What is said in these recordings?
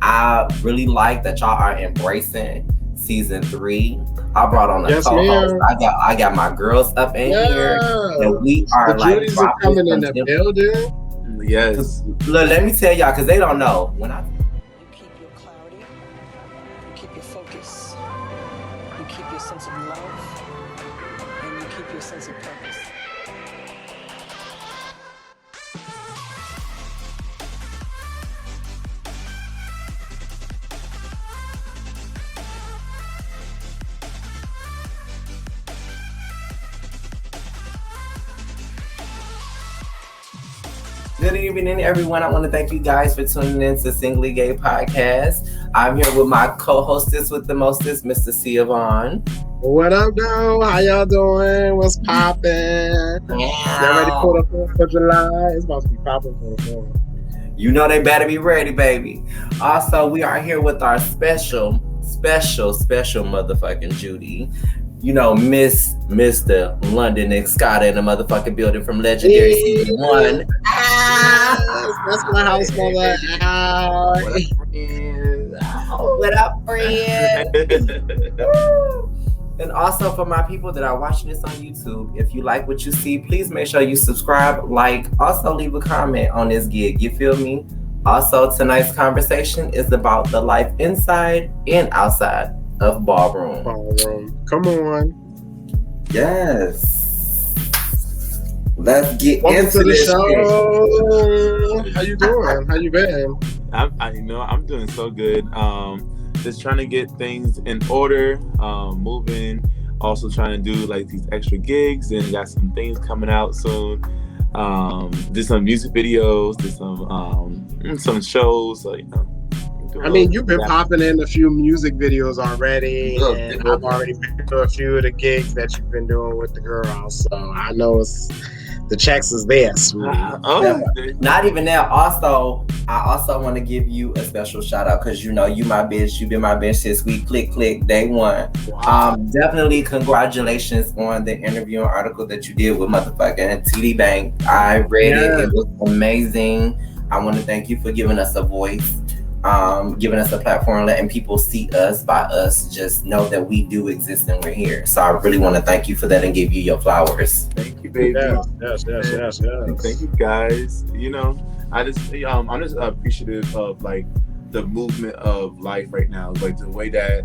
I really like that y'all are embracing season 3. I brought on a Yes, co-host. ma'am. I got my girls up in here, and we Yes. The are like Judies are dropping coming in some the different. building. Yes. Look, let me tell y'all, because they don't know. When I You keep your clarity, you keep your focus, you keep your sense of love, and you keep your sense of purpose. Good evening, everyone. I want to thank you guys for tuning in to Singly Gay Podcast. I'm here with my co-hostess with the mostest, Mr. Siobhan. What up, though? How y'all doing? What's poppin'? Y'all ready for the 4th of July? It's about to be popping for the 4th. You know they better be ready, baby. Also, we are here with our special motherfucking Judiee. You know, MuTha London, Escada in the motherfucking building from Legendary Season 1. That's my house mother. What up, friend? And also for my people that are watching this on YouTube, if you like what you see, please make sure you subscribe, like, also leave a comment on this gig. You feel me? Also, tonight's conversation is about the life inside and outside of Ballroom. Come on. Yes. Let's get Welcome into to the this show. How you doing? How you been? I'm doing so good. Just trying to get things in order, moving. Also trying to do like these extra gigs, and got some things coming out soon. Did some music videos, did some shows. So, I mean, you've been popping in a few music videos already, and I've already been to a few of the gigs that you've been doing with the girls. So I know the checks is there. Not even that. Also, I also want to give you a special shout out because you my bitch. You've been my bitch since we click day one. Wow. Definitely congratulations on the interview and article that you did with motherfucking TD Bank. I read it. It was amazing. I want to thank you for giving us a voice. Giving us a platform, letting people see us by us, just know that we do exist and we're here. So I really want to thank you for that and give you your flowers. Thank you, baby. Yes. Thank you, guys. I'm just appreciative of like the movement of life right now, like the way that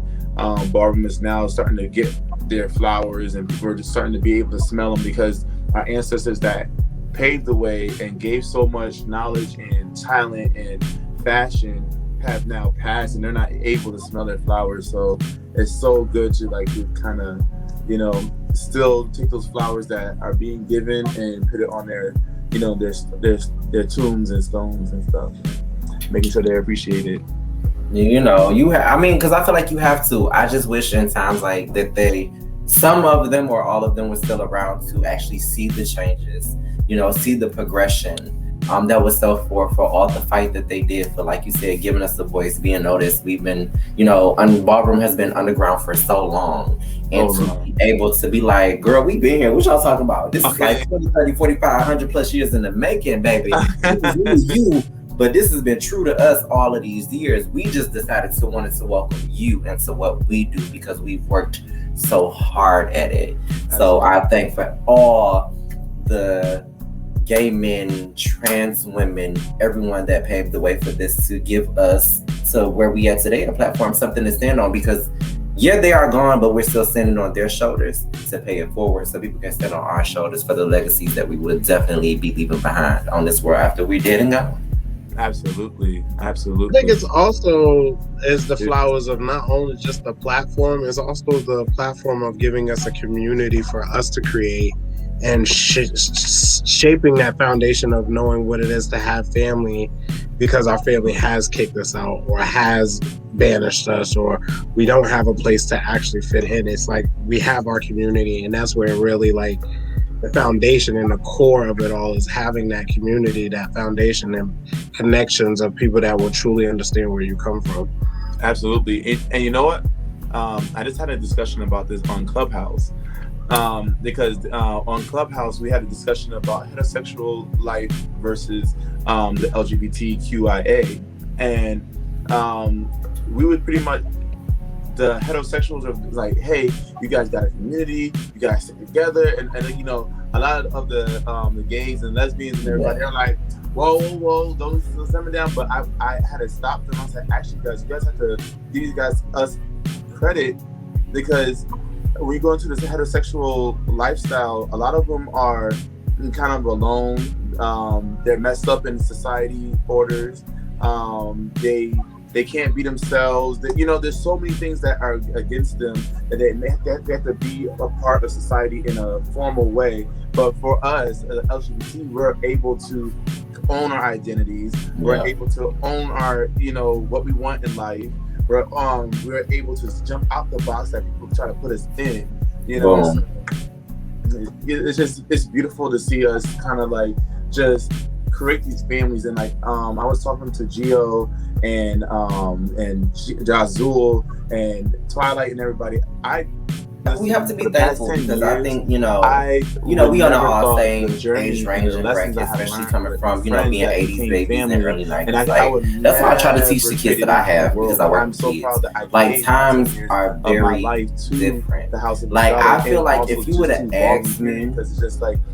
Ballroom is now starting to get their flowers, and people are just starting to be able to smell them, because our ancestors that paved the way and gave so much knowledge and talent and fashion have now passed, and they're not able to smell their flowers. So it's so good to kind of still take those flowers that are being given and put it on their their tombs and stones and stuff, making sure they're appreciated. Because I feel like you have to. I just wish in times like that some of them or all of them were still around to actually see the changes, see the progression. That was so for all the fight that they did for, like you said, giving us a voice, being noticed. We've been, Ballroom has been underground for so long. And to be able to be like, girl, we been here. What y'all talking about? This is like 20, 30, 45, 100 plus years in the making, baby. It was you, but this has been true to us all of these years. We just decided to wanted to welcome you into what we do because we've worked so hard at it. So I thank for all the gay men, trans women, everyone that paved the way for this to give us to where we are today, a platform, something to stand on, because they are gone, but we're still standing on their shoulders to pay it forward so people can stand on our shoulders for the legacies that we would definitely be leaving behind on this world after we're dead and gone. Absolutely. I think it's also the flowers of not only just the platform, it's also the platform of giving us a community for us to create and shaping that foundation of knowing what it is to have family, because our family has kicked us out or has banished us, or we don't have a place to actually fit in. It's like we have our community, and that's where really like the foundation and the core of it all is having that community, that foundation and connections of people that will truly understand where you come from. Absolutely. And you know what? I just had a discussion about this on Clubhouse. Because on Clubhouse, we had a discussion about heterosexual life versus the LGBTQIA. And we would pretty much, the heterosexuals are like, hey, you guys got a community, you guys stick together, and you know, a lot of the gays and lesbians and everybody, they're like, whoa, don't simmer down. But I had to stop them. I said, actually, guys, you guys have to give us credit, because when you go into this heterosexual lifestyle, a lot of them are kind of alone. They're messed up in society orders. They can't be themselves. You know, there's so many things that are against them that they have to be a part of society in a formal way. But for us, LGBT, we're able to own our identities. We're able to own our, you know, what we want in life. We're able to jump out the box that people try to put us in. You know, it's beautiful to see us kind of like just create these families. And like I was talking to Gio and Jazul and Twilight and everybody. We have to be thankful, because I think, you know, we on our same age range and bracket, especially coming from, you know, being 80s babies and early 90s. And that's why I try to teach the kids that I have, because I work with kids. Like, times are very different. Like, I feel like if you would have asked me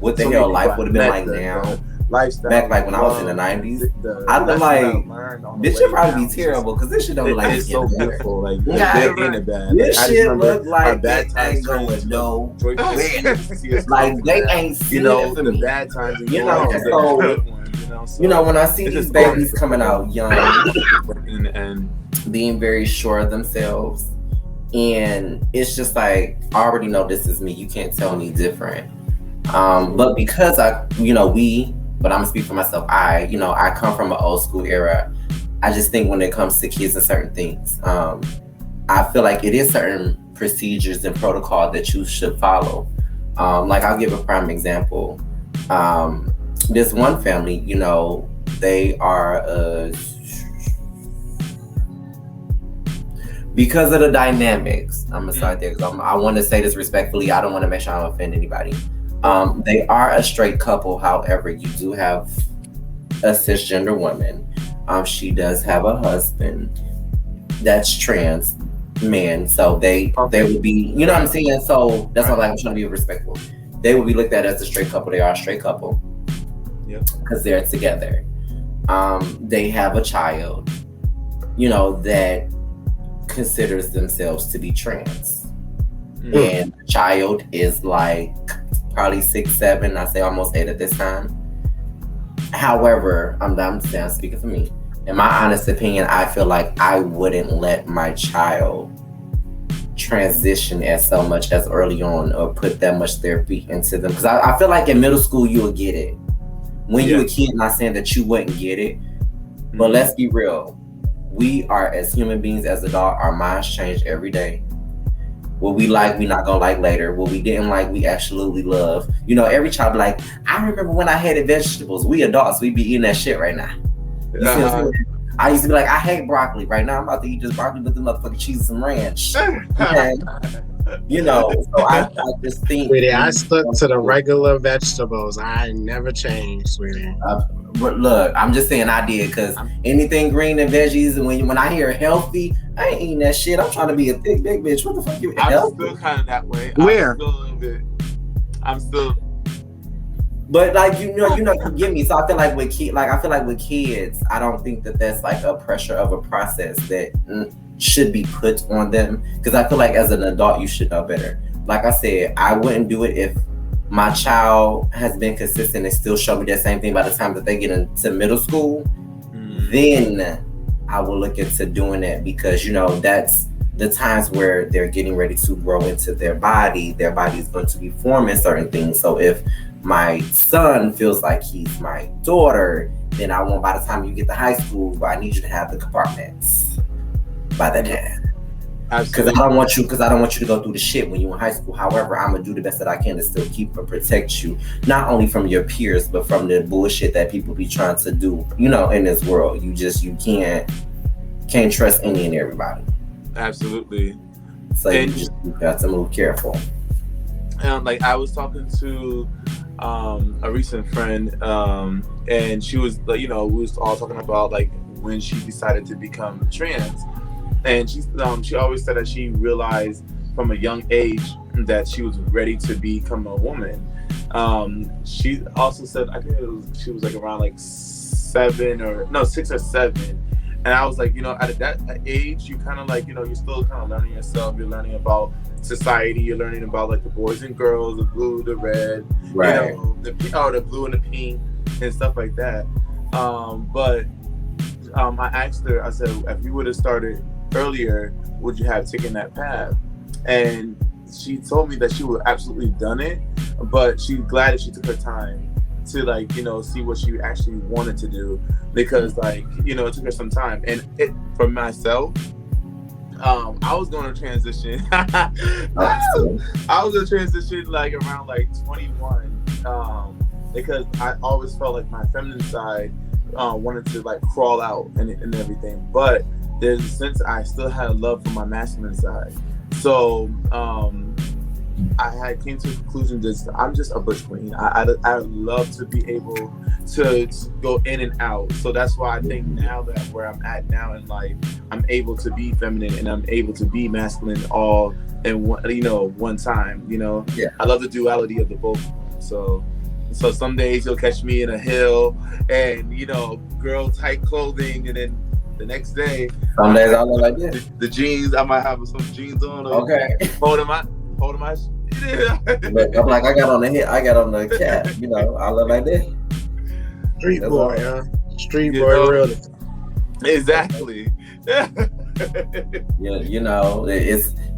what the hell life would have been like now, back like when I was in the 90s, I'd be like, this should probably be terrible, because this shit don't look like it's so beautiful. Like, good and bad. This shit look like bad times going no like they ain't seen it for me. Bad times, you know, you know, when I see these babies coming out young and being very sure of themselves, and it's just like, I already know this is me. You can't tell me different. But because but I'm gonna speak for myself. I come from an old school era. I just think when it comes to kids and certain things, I feel like it is certain procedures and protocol that you should follow. Like, I'll give a prime example. This one family, you know, they are because of the dynamics. I'm gonna start there, because I want to say this respectfully. I don't want to make sure I don't offend anybody. They are a straight couple. However, you do have a cisgender woman. She does have a husband that's trans man. So they would be, you know what I'm saying? So that's why I'm trying to be respectful. They would be looked at as a straight couple. They are a straight couple. Yep. Because they're together. They have a child, you know, that considers themselves to be trans. And the child is like probably 6, 7, I say almost 8 at this time. However, I'm speaking for me. In my honest opinion, I feel like I wouldn't let my child transition as so much as early on, or put that much therapy into them. Because I feel like in middle school, you'll get it. When you're a kid, not saying that you wouldn't get it, but let's be real. We are, as human beings, as adults, our minds change every day. What we like, we not gonna like later. What we didn't like, we absolutely love. You know, every child be like, I remember when I hated vegetables. We adults, we be eating that shit right now. You see what I'm saying? I used to be like, I hate broccoli. Right now, I'm about to eat just broccoli with the motherfucking cheese and some ranch. Okay? You know, so I just think... Sweetie, I stuck to the regular vegetables. I never changed, sweetie. But look, I'm just saying I did, because anything green and veggies, and when I hear healthy, I ain't eating that shit. I'm trying to be a thick, big bitch. What the fuck you eating? I'm still kind of that way. Where? I'm still... But like, you get me. So I feel like with kids, I don't think that that's like a pressure of a process that should be put on them. Because I feel like as an adult, you should know better. Like I said, I wouldn't do it if my child has been consistent and still show me that same thing by the time that they get into middle school. Then I will look into doing it, because, you know, that's the times where they're getting ready to grow into their body. Their body is going to be forming certain things. So if my son feels like he's my daughter, then I want, by the time you get to high school, I need you to have the compartments by the time. Because I don't want you to go through the shit when you're in high school. However, I'm gonna do the best that I can to still keep and protect you, not only from your peers, but from the bullshit that people be trying to do, you know, in this world. You can't trust any and everybody. Absolutely. So you got to move careful. And like, I was talking to a recent friend, and she was like, you know, we was all talking about like when she decided to become trans. And she always said that she realized from a young age that she was ready to become a woman. She also said, I think she was like around like 6 or 7. And I was like, at that age, you kind of like, you're still kind of learning yourself. You're learning about society. You're learning about like the boys and girls, the blue, the red, right. the blue and the pink and stuff like that. But I asked her, I said, if you would have started earlier, would you have taken that path? And she told me that she would have absolutely done it, but she's glad that she took her time to like, see what she actually wanted to do, because like, it took her some time. And for myself, I was going to transition. I was going to transition like around like 21, because I always felt like my feminine side wanted to like crawl out and everything. But since I still had a love for my masculine side, so I came to the conclusion that I'm just a butch queen. I love to be able to go in and out. So that's why I think now that where I'm at now in life, I'm able to be feminine and I'm able to be masculine all in one time. Yeah. I love the duality of the both. So some days you'll catch me in a hill and girl tight clothing, and then the next day, some days I look like this. The jeans, I might have some jeans on. Okay. Holding my. Look, I'm like, I got on the cap. I look like this. Street boy, huh? Street boy, really. Exactly.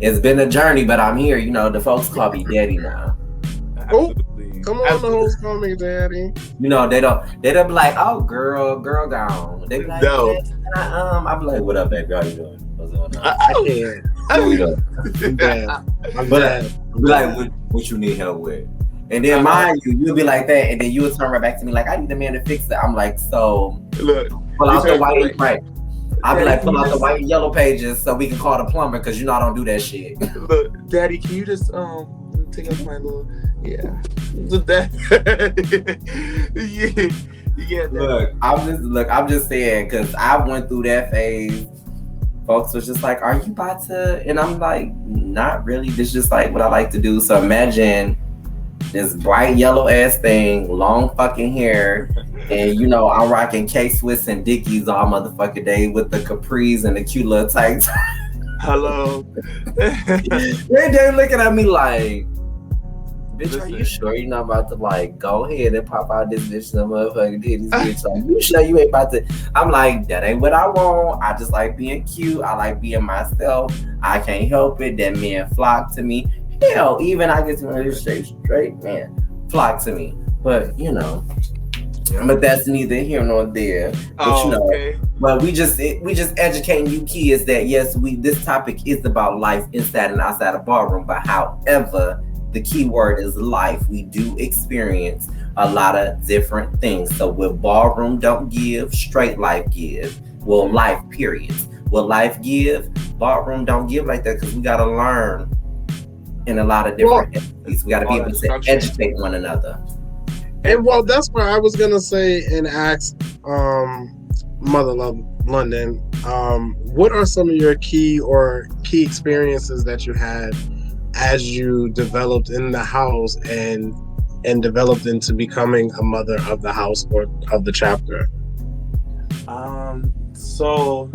It's been a journey, but I'm here. The folks call me daddy now. Absolutely. Come on, the hoes call me daddy. They don't be like, oh, girl gone. They be like, no. I'm like, what up, baby? How you doing? What's going on? I can't. How you doing? I'm bad. Be like, what you need help with? And then mind you'll be like that, and then you'll turn right back to me like, I need a man to fix it. I'm like, so look, pull out the white, right? I'll be like, pull out the white and yellow pages so we can call the plumber, because I don't do that shit. Look, daddy, can you just take off my little yeah. Look, I'm just saying, because I went through that phase. Folks was just like, are you about to? And I'm like, not really. This is just like what I like to do. So imagine this bright yellow ass thing, long fucking hair, and I'm rocking K-Swiss and Dickies all motherfucking day with the capris and the cute little tights. Hello. They're looking at me like, bitch, are you sure you're not about to like go ahead and pop out this bitch some motherfucking titties, bitch? Like, you sure you ain't about to? I'm like, that ain't what I want. I just like being cute. I like being myself. I can't help it. That men flock to me. Hell, even I get to a straight man flock to me. But but that's neither here nor there. But okay. But we just educating you kids that yes, this topic is about life inside and outside of ballroom. But however, the key word is life. We do experience a lot of different things. So with ballroom don't give, straight life give. Well, life periods. Will life give? Ballroom don't give like that, because we gotta learn in a lot of different entities. We gotta be able to educate one another. And that's why I was gonna say and ask MuTha London, what are some of your key experiences that you had as you developed in the house and developed into becoming a mother of the house or of the chapter? So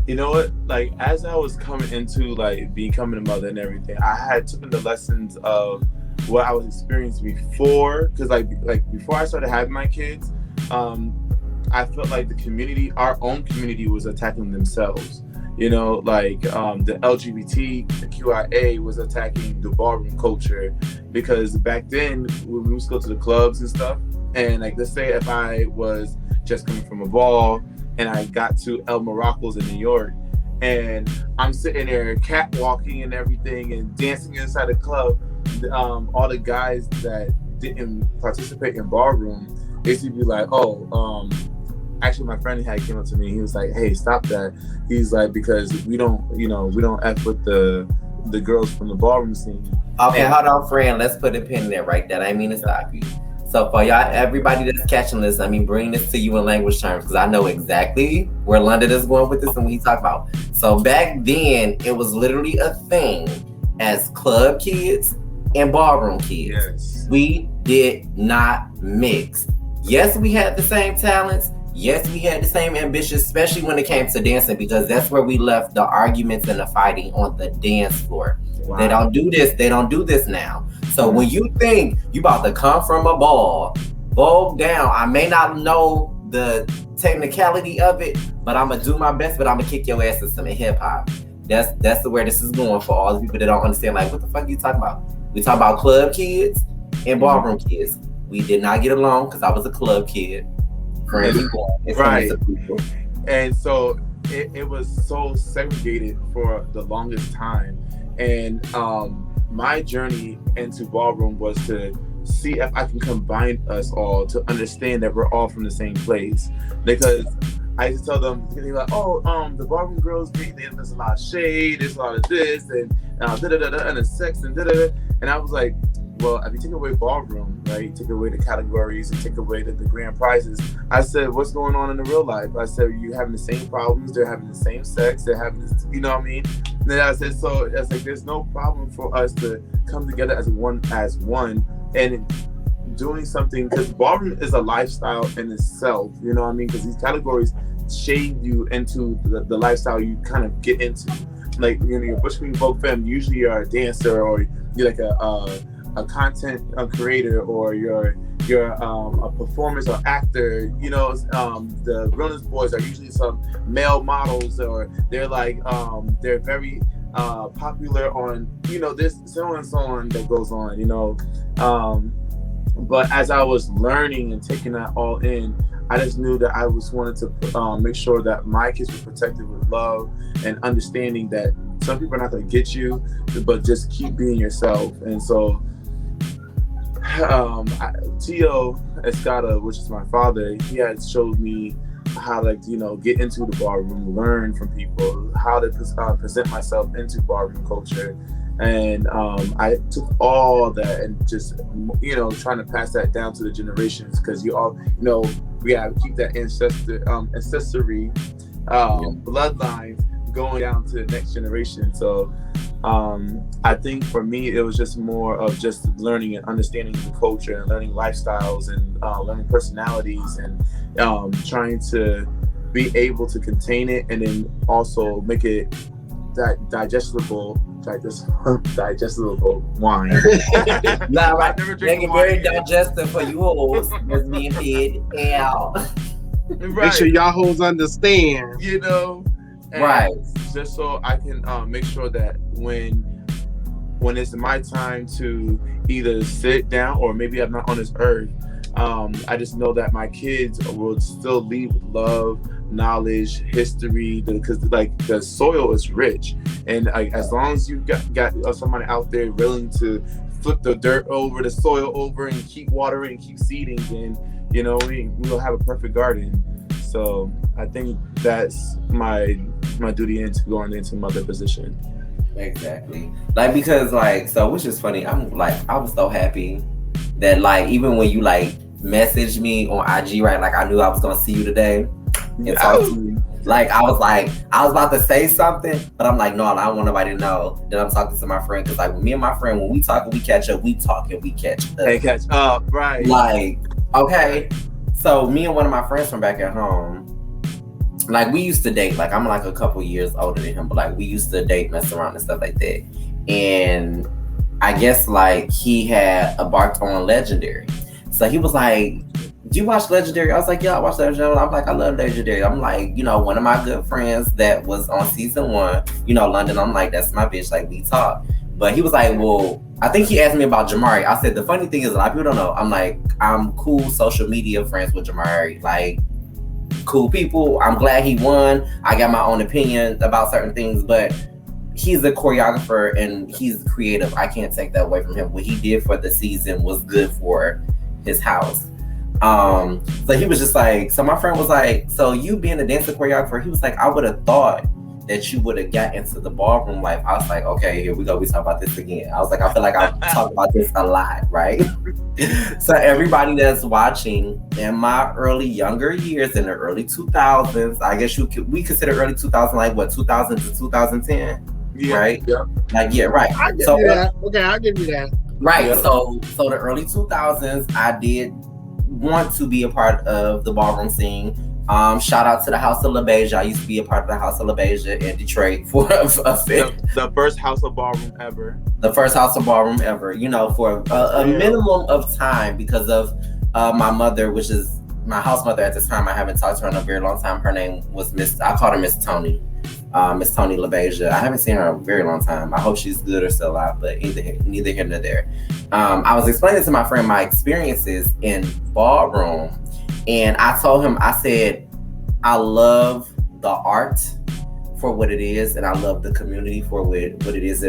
you know what? Like, as I was coming into like becoming a mother and everything, I had taken the lessons of what I was experiencing before, because like before I started having my kids, I felt like the community, our own community, was attacking themselves. Like the LGBTQIA was attacking the ballroom culture, because back then when we used to go to the clubs and stuff, and like let's say if I was just coming from a ball and I got to El Morocco's in New York, and I'm sitting there catwalking and everything and dancing inside the club, all the guys that didn't participate in ballroom, they used to be like, actually my friend had came up to me, he was like, hey, stop that. He's like, because we don't F with the girls from the ballroom scene. Okay, hold on, friend. Let's put a pin in there right there. I mean to stop you. So for y'all, everybody that's catching this, let me bring this to you in language terms because I know exactly where London is going with this and what he's talking about. So back then, it was literally a thing as club kids and ballroom kids. Yes. We did not mix. Yes, we had the same talents. Yes, we had the same ambitions, especially when it came to dancing, because that's where we left the arguments and the fighting on the dance floor. Wow. They don't do this. They don't do this now. So when you think you about to come from a ball down, I may not know the technicality of it, but I'm gonna do my best. But I'm gonna kick your ass to some hip hop. That's where this is going for all the people that don't understand. Like, what the fuck are you talking about? We talk about club kids and ballroom kids. We did not get along because I was a club kid. Right. And so it was so segregated for the longest time. And my journey into ballroom was to see if I can combine us all to understand that we're all from the same place. Because I used to tell them, they're like, oh, the ballroom girls, there's a lot of shade, there's a lot of this, and and the sex, and And I was like, well, if you take away ballroom, right, take away the categories and take away the grand prizes, I said, what's going on in the real life? I said, you're having the same problems, they're having the same sex, they're having this, you know what I mean? And then I said, so it's like, there's no problem for us to come together as one and doing something, because ballroom is a lifestyle in itself, you know what I mean? Because these categories shade you into the lifestyle you kind of get into. Like, you know, you're Bush Queen Vogue Femme, usually you're a dancer, or you're like a content creator, or you're a performance or actor. You know, the Realness Boys are usually some male models, or they're like they're very popular on, you know, this so on that goes on, you know. But as I was learning and taking that all in, I just knew that I wanted to make sure that my kids were protected with love and understanding that some people are not going to get you, but just keep being yourself. And so Tio Escada, which is my father, he had showed me how to, you know, get into the ballroom, learn from people, how to present myself into ballroom culture. And I took all that and just, you know, trying to pass that down to the generations, because you all, you know, we have to keep that ancestry bloodline going down to the next generation. So I think for me, it was just more of just learning and understanding the culture and learning lifestyles and learning personalities and trying to be able to contain it and then also make it digestible wine. Nah, right. Make it very digestive for you hoes that's being fed out. Right. Make sure y'all hoes understand. You know, right? Just so I can make sure that when it's my time to either sit down or maybe I'm not on this earth, I just know that my kids will still leave with love, knowledge, history, because like the soil is rich, and like as long as you got somebody out there willing to flip the dirt over, the soil over, and keep watering and keep seeding, then, you know, we will have a perfect garden. So I think that's my duty into going into mother position. Exactly. Like, because like, so which is funny, I'm like, I was so happy that like even when you like messaged me on IG, right, like I knew I was gonna see you today and talk to you. Like I was about to say something, but I'm like, no, I don't want nobody to know that I'm talking to my friend, because like me and my friend, when we talk and we catch up, we talk and we catch up. Hey, catch up, right? Like, okay, so me and one of my friends from back at home, like we used to date. Like I'm like a couple years older than him, but like we used to date, mess around and stuff like that. And I guess like he had embarked on Legendary. So he was like, do you watch Legendary? I was like, yeah, I watch Legendary. I'm like, I love Legendary. I'm like, you know, one of my good friends that was on season 1, you know, London, I'm like, that's my bitch, like we talk. But he was like, well, I think he asked me about Jamari. I said, the funny thing is a lot of people don't know. I'm like, I'm cool social media friends with Jamari. Like, cool people. I'm glad he won. I got my own opinion about certain things, but he's a choreographer and he's creative. I can't take that away from him. What he did for the season was good for his house. So he was just like, so my friend was like, so you being a dancer choreographer, he was like, I would have thought that you would have got into the ballroom life, I was like, okay, here we go. We talk about this again. I was like, I feel like I've talked about this a lot, right? So everybody that's watching, in my younger years, in the early 2000s, I guess we consider early 2000 like what, 2000 to 2010, right? Yeah. Like, yeah, right. I'll give you that. Okay, I'll give you that. Right. Yeah. So the early 2000s, I did want to be a part of the ballroom scene. Shout out to the House of LaBeija. I used to be a part of the House of LaBeija in Detroit for a bit. The first House of Ballroom ever. The first House of Ballroom ever, you know, for a minimum of time because of my mother, which is my house mother at this time. I haven't talked to her in a very long time. Her name was I called her Miss Tony. Miss Tony LaBeija. I haven't seen her in a very long time. I hope she's good or still alive, but neither here nor there. I was explaining to my friend my experiences in ballroom, and I told him, I said, I love the art for what it is, and I love the community for what it is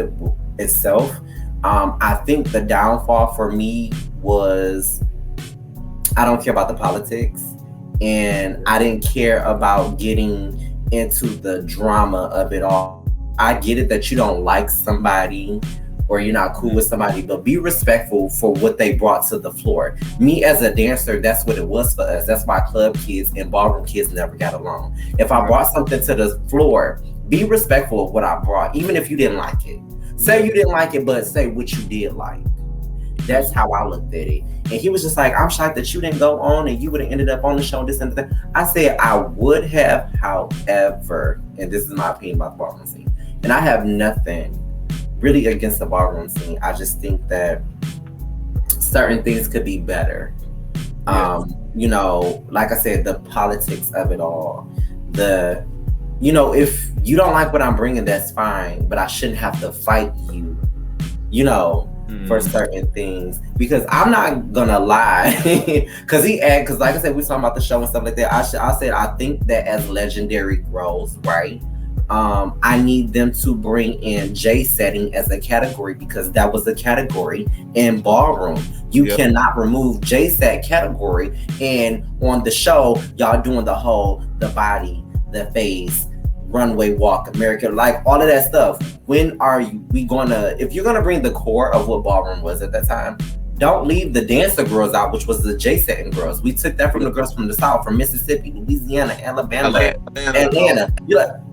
itself. I think the downfall for me was I don't care about the politics, and I didn't care about getting into the drama of it all. I get it that you don't like somebody or you're not cool with somebody, but be respectful for what they brought to the floor. Me as a dancer, that's what it was for us. That's why club kids and ballroom kids never got along. If I brought something to the floor, be respectful of what I brought, even if you didn't like it. Say you didn't like it, but say what you did like. That's how I looked at it. And he was just like, I'm shocked that you didn't go on and you would have ended up on the show, this and that. I said, I would have, however, and this is my opinion about the ballroom scene, and I have nothing really against the ballroom scene. I just think that certain things could be better. You know, like I said, the politics of it all. If you don't like what I'm bringing, that's fine, but I shouldn't have to fight you, for certain things, because I'm not gonna lie. Because like I said, we talking about the show and stuff like that. I think that as Legendary grows, right, I need them to bring in J setting as a category, because that was a category in ballroom. You cannot remove J set category, and on the show y'all doing the body, the face, runway walk, American, like all of that stuff. When are we gonna, if you're gonna bring the core of what ballroom was at that time, don't leave the dancer girls out, which was the J-setting girls. We took that from the girls from the South, from Mississippi, Louisiana, Alabama, Atlanta.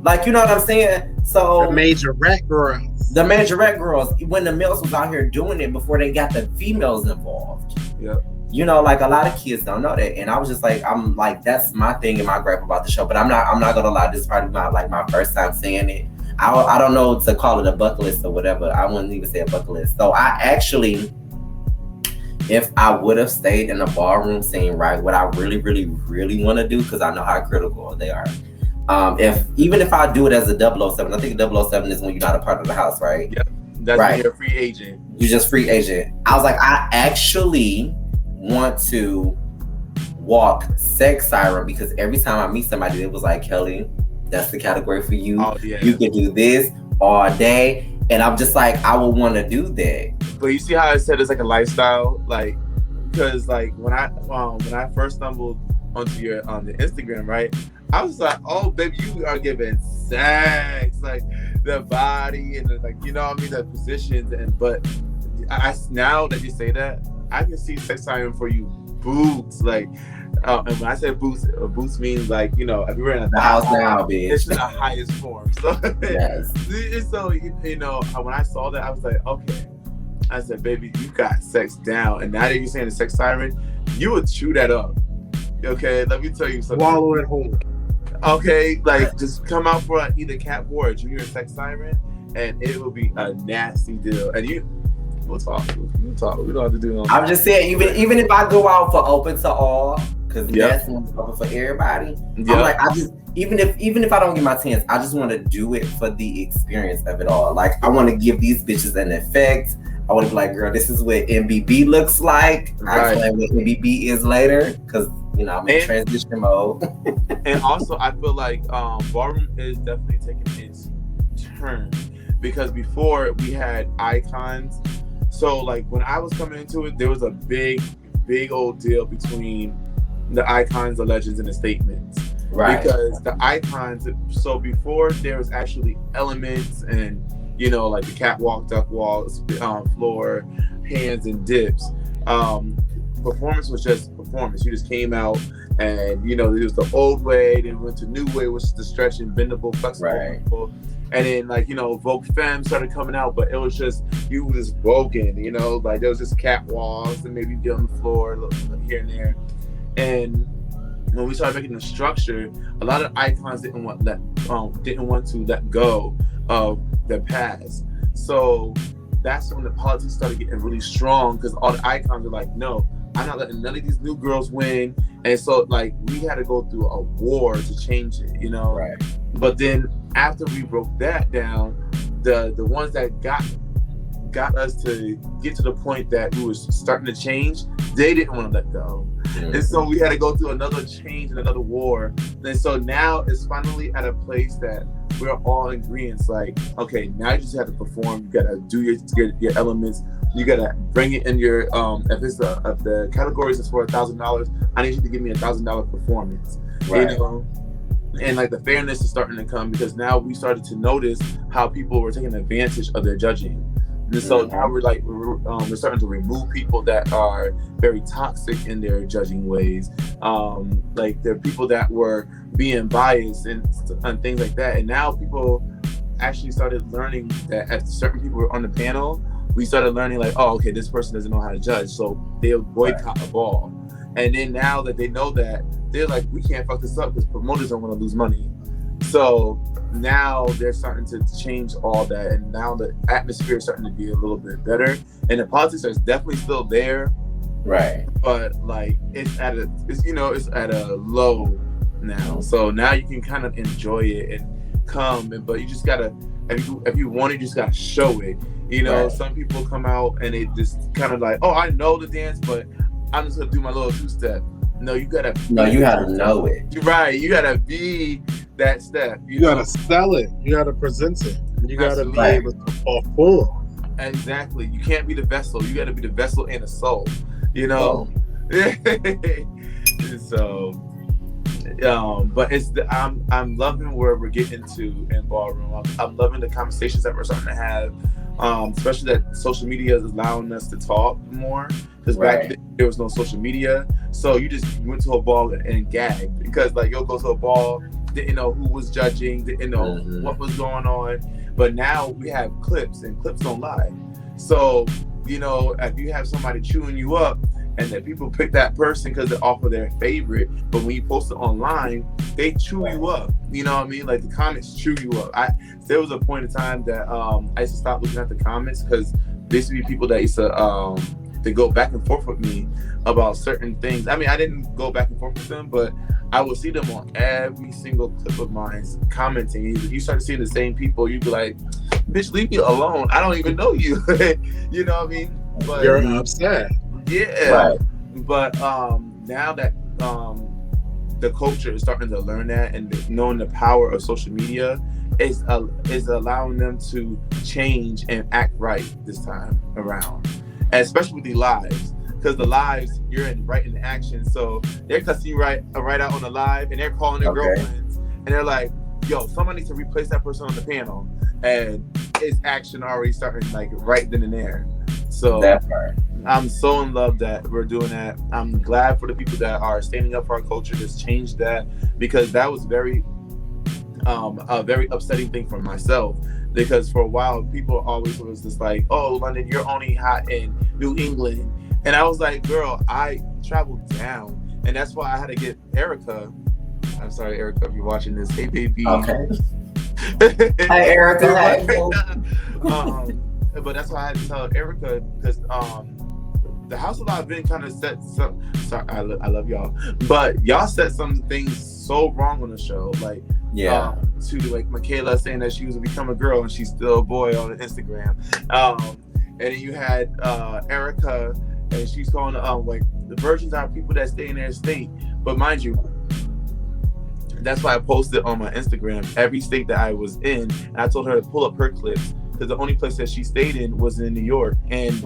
Like, you know what I'm saying? So the majorette girls. When the males was out here doing it before they got the females involved. Yep. Like a lot of kids don't know that, and I was just like, I'm like, that's my thing and my gripe about the show. But I'm not gonna lie, this is probably my first time seeing it. I don't know to call it a bucket list or whatever. I wouldn't even say a bucket list. So I actually, if I would have stayed in the ballroom scene, right, what I really, really, really want to do, because I know how critical they are. Even if I do it as a 007, I think 007 is when you're not a part of the house, right? Yep. That's right. When you're a free agent. You're just free agent. I was like, I actually want to walk sex siren, because every time I meet somebody, it was like, Kelly, that's the category for you. Oh, yeah. You can do this all day. And I'm just like, I would want to do that. But you see how I said it's like a lifestyle, like, because like when I first stumbled onto your the Instagram, right, I was like, oh baby, you are giving sex, like the body and the, like, you know what I mean, the positions. And but I now that you say that, I can see sex siren for you boobs, like, and when I say boots means like, if you're in the house now, bitch. It's in the highest form. So, yes. So when I saw that, I was like, okay. I said, baby, you got sex down, and now that you're saying the sex siren, you would chew that up. Okay, let me tell you something. Swallow it whole. Okay, like just come out for either cat or a junior sex siren, and it will be a nasty deal. And we'll talk. We don't have to do no. I'm just saying, even if I go out for open to all, because that's open for everybody. Yep. I'm like, even if I don't get my chance, I just want to do it for the experience of it all. Like, I want to give these bitches an effect. I want to be like, girl, this is what MBB looks like. Right. I explain what MBB is later, because I'm in transition mode. And also, I feel like ballroom is definitely taking its turn, because before we had icons. So like when I was coming into it, there was a big old deal between the icons, the legends, and the statements. Right. Because the icons, so before there was actually elements and, you know, like the catwalk, duck walks, floor, hands and dips. Performance was just performance. You just came out and, you know, it was the old way, then went to new way, which is the stretching, bendable, flexible. Right. People. And then, like, you know, Vogue Femme started coming out, but it was just, you were just broken, you know, like there was just catwalks and maybe you get on the floor here and there. And when we started making the structure, a lot of icons didn't want to let go of their past. So that's when the politics started getting really strong, because all the icons were like, no, I'm not letting none of these new girls win. And so, like, we had to go through a war to change it, you know? Right. But then after we broke that down, the ones that got us to get to the point that we was starting to change, they didn't want to let go. Mm-hmm. And so we had to go through another change and another war. And so now it's finally at a place that we're all in agreement. Like, okay, now you just have to perform. You gotta do your elements. You gotta bring it in your if the categories is for $1,000, I need you to give me $1,000 performance. Right. You know? And like the fairness is starting to come, because now we started to notice how people were taking advantage of their judging. And so now we're starting to remove people that are very toxic in their judging ways. Like there are people that were being biased and things like that. And now people actually started learning that if certain people were on the panel, we started learning like, oh, okay, this person doesn't know how to judge, so they'll boycott a ball. And then now that they know that, they're like, we can't fuck this up because promoters don't want to lose money. So now they're starting to change all that, and now the atmosphere is starting to be a little bit better. And the politics is definitely still there, right? But like it's at a low now. So now you can kind of enjoy it and come, but you just gotta, if you want it, you just gotta show it. You know, right. Some people come out and they just kind of like, oh, I know the dance, but I'm just gonna do my little two-step. No, you gotta know it. You're right. You gotta be that step. You gotta sell it. You gotta present it. You gotta be able to perform. Exactly. You can't be the vessel. You gotta be the vessel and the soul. You know. So, but I'm loving where we're getting to in Ballroom. I'm loving the conversations that we're starting to have. Especially that social media is allowing us to talk more, because back then there was no social media, so you just went to a ball and gagged, because like you'll go to a ball, didn't know who was judging, didn't know what was going on. But now we have clips, and clips don't lie. So, you know, if you have somebody chewing you up, and that people pick that person because they're off of their favorite, but when you post it online, they chew you up. You know what I mean? Like the comments chew you up. There was a point in time that I used to stop looking at the comments, because there used to be people that used to go back and forth with me about certain things. I mean, I didn't go back and forth with them, but I would see them on every single clip of mine commenting. You start seeing the same people, you'd be like, bitch, leave me alone. I don't even know you. You know what I mean? But you're upset. Yeah. Right. But now that the culture is starting to learn that, and knowing the power of social media is allowing them to change and act right this time around, and especially with the lives, because the lives you're right in the action. So they're cussing you right out on the live, and they're calling their girlfriends, and they're like, yo, somebody needs to replace that person on the panel, and it's action already starting like right then and there. So that part. I'm so in love that we're doing that. I'm glad for the people that are standing up for our culture, just changed that, because that was a very upsetting thing for myself, because for a while people always was just like, oh, London, you're only hot in New England. And I was like, girl, I traveled down, and that's why I had to get Erica. I'm sorry, Erica, if you're watching this. Hey, baby. Okay. Hi, Erica. But that's why I had to tell Erica, because the House of Live been kind of set some. Sorry, I love y'all, but y'all set some things so wrong on the show, like to like Michaela saying that she was to become a girl and she's still a boy on Instagram, and then you had Erica, and she's calling like the virgins are people that stay in their state, but mind you. That's why I posted on my Instagram every state that I was in, and I told her to pull up her clips, because the only place that she stayed in was in New York. And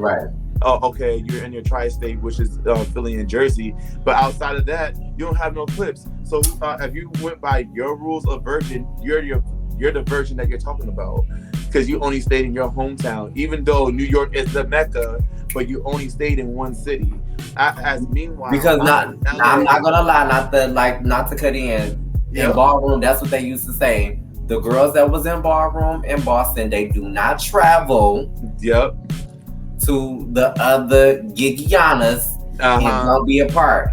oh, okay, you're in your tri-state, which is Philly and Jersey, but outside of that, you don't have no clips. So if you went by your rules of virgin, you're the virgin that you're talking about, because you only stayed in your hometown, even though New York is the mecca, but you only stayed in one city. As meanwhile, because I'm not gonna lie, not to cut in. Yep. In Ballroom, that's what they used to say. The girls that was in Ballroom in Boston, they do not travel. Yep. To the other Gigianas and don't be a part,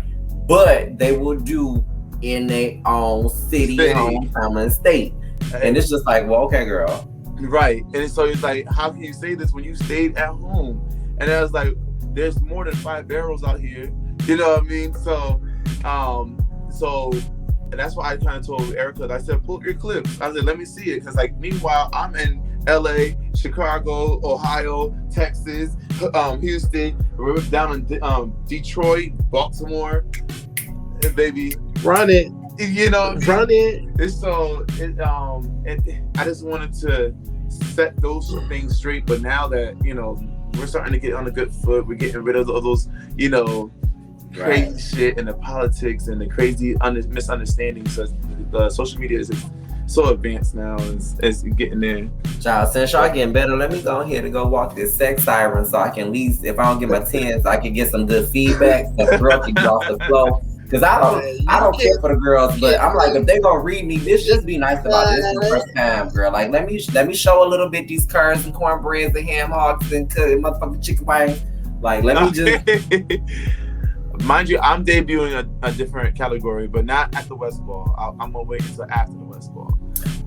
but they will do in their own city, hometown, and state. And it's just like, well, okay, girl. Right. And so it's like, how can you say this when you stayed at home? And I was like, there's more than 5 barrels out here. You know what I mean? So, and that's why I kind of told Erica, I said, pull up your clips. I said, let me see it. Because, like, meanwhile, I'm in LA, Chicago, Ohio, Texas, Houston, we're down in Detroit, Baltimore, and baby. Run it. You know, run it. It's so, I just wanted to set those things straight. But now that, you know, we're starting to get on a good foot, we're getting rid of those, you know, crazy shit and the politics and the crazy misunderstandings. So the social media is so advanced now, it's getting there. Child, since y'all getting better, let me go ahead and go walk this sex siren so I can at least, if I don't get my 10s, I can get some good feedback so the girl can get off the flow. Because I don't care for the girls, but I'm like, if they gonna read me, this just be nice about this the first time, girl. Like, let me show a little bit these curds and cornbreads and ham hocks and motherfucking chicken wings. Like, let me just. Mind you, I'm debuting a different category, but not at the West Ball. I'm gonna wait until after the West Ball.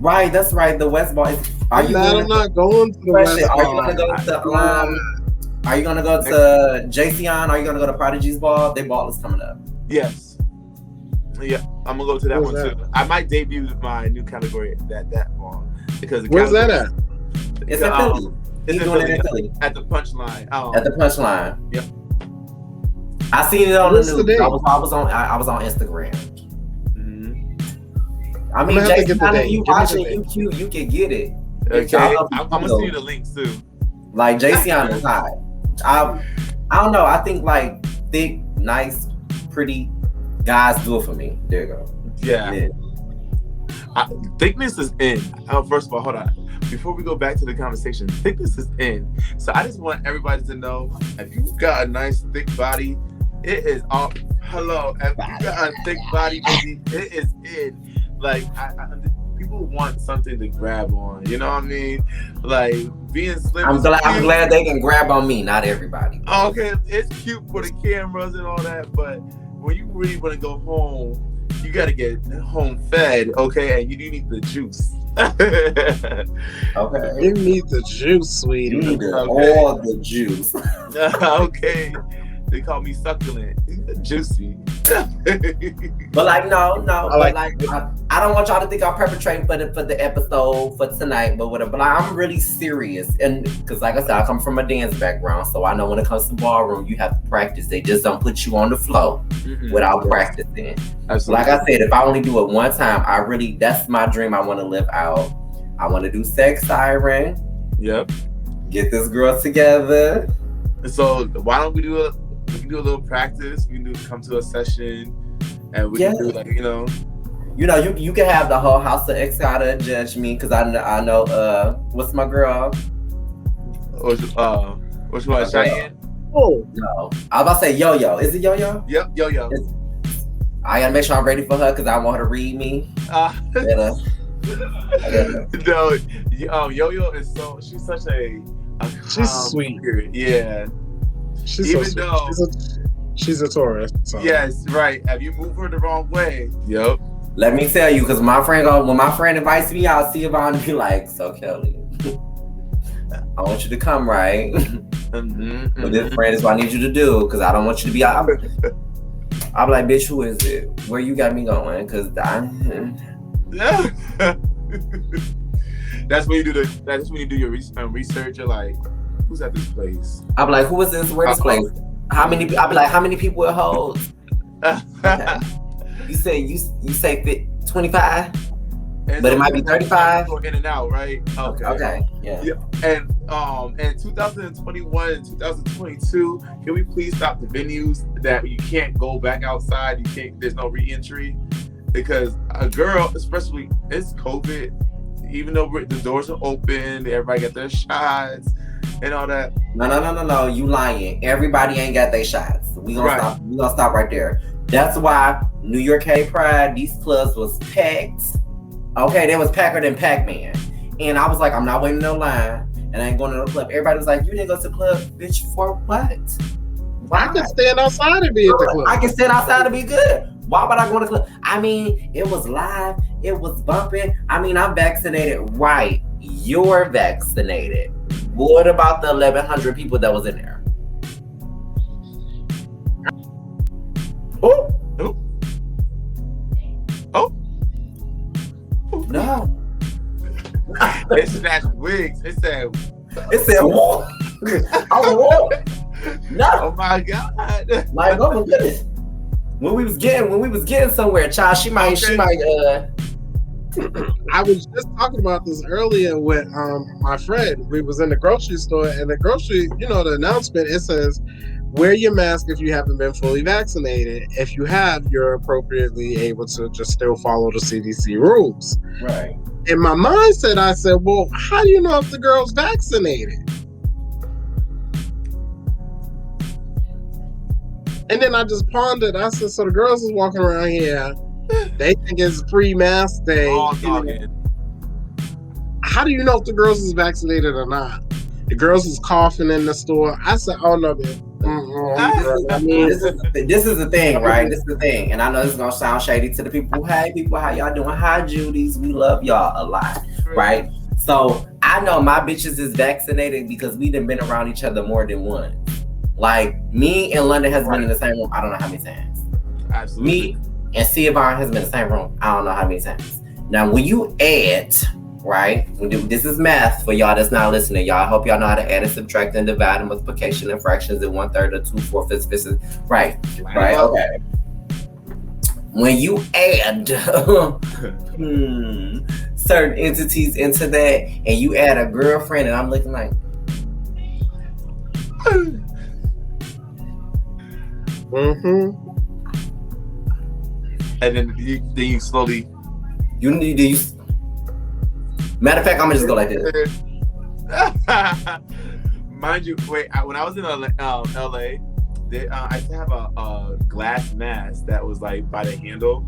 Right, that's right. The West Ball is. I'm not going to the West Ball. Are you gonna go to JCon? Are you gonna go to Prodigy's Ball? Their ball is coming up. Yes. Yeah, I'm gonna go to that one too. I might debut my new category at that ball because where's that at? It's in Philly. It's in Philly. At the Punchline. At the Punchline. Yep. I seen it on the news. I was on Instagram. Mm-hmm. I mean, Jason, if you watching, you cute, you can get it. Okay, I'm gonna send you the links too. Like JCon is hot. I don't know. I think like thick, nice, pretty guys do it for me. There you go. Yeah. Thickness is in. First of all, hold on. Before we go back to the conversation, thickness is in. So I just want everybody to know, if you've got a nice thick body, it is all. Hello, if you got a thick body, baby, it is in. Like, people want something to grab on. You know what I mean? Like, being slim. I'm glad they can grab on me, not everybody. Okay, it's cute for the cameras and all that, but when you really want to go home, you got to get home fed, okay? And you need the juice. Okay. You need the juice, sweetie. You need all the juice. Okay. They call me succulent. Juicy. But like, no. I don't want y'all to think I'm perpetrating for the episode for tonight, but whatever. But I'm really serious, and because like I said, I come from a dance background, so I know when it comes to ballroom, you have to practice. They just don't put you on the floor without practicing. Absolutely. Like I said, if I only do it one time, that's my dream. I want to live out. I want to do sex siren. Yep. Get this girl together. So why don't we do a little practice? We can come to a session, and we can do like, you can have the whole house of Escada judge me, because I know what's my girl? Which one? Cheyenne? Oh no, I was about to say Yo-Yo. Is it Yo-Yo? Yep, Yo-Yo. I gotta make sure I'm ready for her because I want her to read me. No, Yo-Yo is she's such she's sweet. Spirit. Yeah. She's a tourist. So. Yes, right. Have you moved her the wrong way? Yep. Let me tell you, because when my friend invites me out, see if I'm gonna be like, so Kelly, I want you to come, right? But this friend is what I need you to do, because I don't want you to be out. I'm like, bitch, who is it? Where you got me going? Because that's when you do your research. You're like, who's at this place? I'm like, who is this? Where this place? How many people it holds? Okay. You say 25? And But so it might be 35. in and out, right? Okay. Yeah. And in 2021 and 2022, can we please stop the venues that you can't go back outside? You can't. There's no re-entry because a girl, especially it's COVID. Even though the doors are open, everybody got their shots and all that. No. You lying. Everybody ain't got their shots. We gonna stop. We gonna stop right there. That's why New York Hate Pride, these clubs was packed. Okay, they was packer than Pac-Man. And I was like, I'm not waiting in no line. And I ain't going to the club. Everybody was like, you didn't go to the club, bitch, for what? Why? I can stand outside and be at the club. I can stand outside and be good. Why would I go to the club? I mean, it was live. It was bumping. I mean, I'm vaccinated, right? You're vaccinated. What about the 1,100 people that was in there? Oh. No. It snatched wigs. It said whoa. Whoa. No. Oh my God. Like, oh my goodness. When we was getting somewhere, child, she might I was just talking about this earlier with my friend. We was in the grocery store, and the grocery, the announcement, it says, wear your mask if you haven't been fully vaccinated. If you have, you're appropriately able to just still follow the CDC rules. Right. In my mindset, I said, well, how do you know if the girl's vaccinated? And then I just pondered. I said, so the girls is walking around here. They think it's free mask day. How do you know if the girls is vaccinated or not? The girls is coughing in the store. I said, oh no, man. I mean, this is the thing, right? This is the thing. And I know this is going to sound shady to the people. Hey, people, how y'all doing? Hi, Judies. We love y'all a lot, right? So I know my bitches is vaccinated because we done been around each other more than once. Like, me and London has been in the same room. I don't know how many times. Absolutely. Me and Siobhan has been in the same room. I don't know how many times. Now, when you add, right? This is math for y'all that's not listening. Y'all, I hope y'all know how to add and subtract and divide and multiplication and fractions in 1/3 or 2/4, 5/5. Right. Right. Okay. When you add certain entities into that, and you add a girlfriend, and I'm looking like, and then you slowly. Matter of fact, I'm gonna just go like this. Mind you, when I was in LA, I used to have a glass mask that was like by the handle.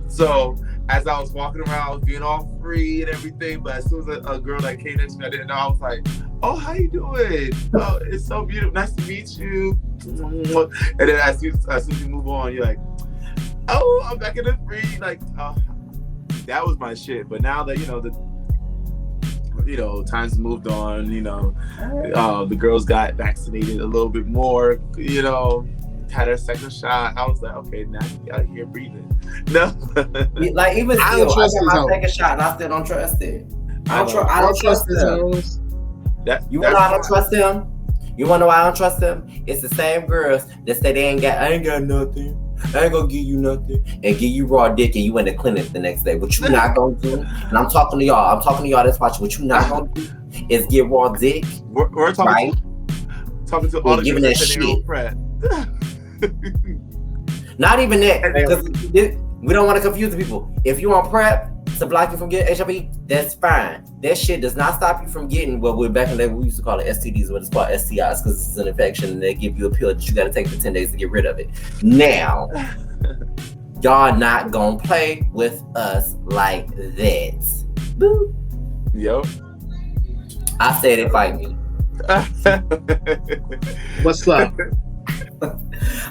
So as I was walking around, I was being all free and everything. But as soon as a girl that came next to me, I didn't know. I was like, "Oh, how you doing? Oh, it's so beautiful. Nice to meet you." And then as soon as you move on, you're like, "Oh, I'm back in the free." Like, that was my shit. But now that times moved on, the girls got vaccinated a little bit more, had her second shot. I was like, okay, now you out here breathing. No. Like, even still, I got my second shot and I still don't trust it. I don't trust them. You wanna know why I don't trust them? You wanna know why I don't trust them? It's the same girls that say I ain't got nothing. I ain't gonna give you nothing and give you raw dick and you in the clinic the next day. What you not gonna do? And I'm talking to y'all that's watching. What you not gonna do is get raw dick. We're talking, right? Talking to all the giving that shit. Not even that, because we don't want to confuse the people. If you on PrEP to block you from getting HIV, that's fine. That shit does not stop you from getting what we're back in the day we used to call it STDs, what it's called STIs, because it's an infection and they give you a pill that you got to take for 10 days to get rid of it. Now, y'all not gonna play with us like that. Boo. Yo. I said it, fight me. What's up?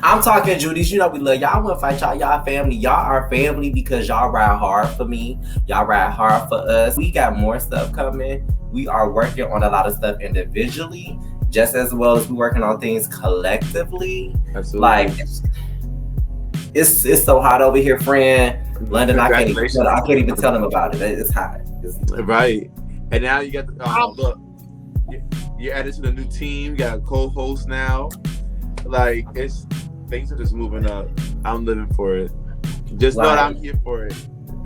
I'm talking, Judiee. We love y'all. I want to fight y'all. Y'all family. Y'all are family because y'all ride hard for me. Y'all ride hard for us. We got more stuff coming. We are working on a lot of stuff individually, just as well as we working on things collectively. Absolutely. Like, it's so hot over here, friend. London, I can't even tell them about it. It's hot. Right. And now you got look. You're added to the new team. You got a co-host now. Like, things are just moving up. I'm living for it. Just know that I'm here for it.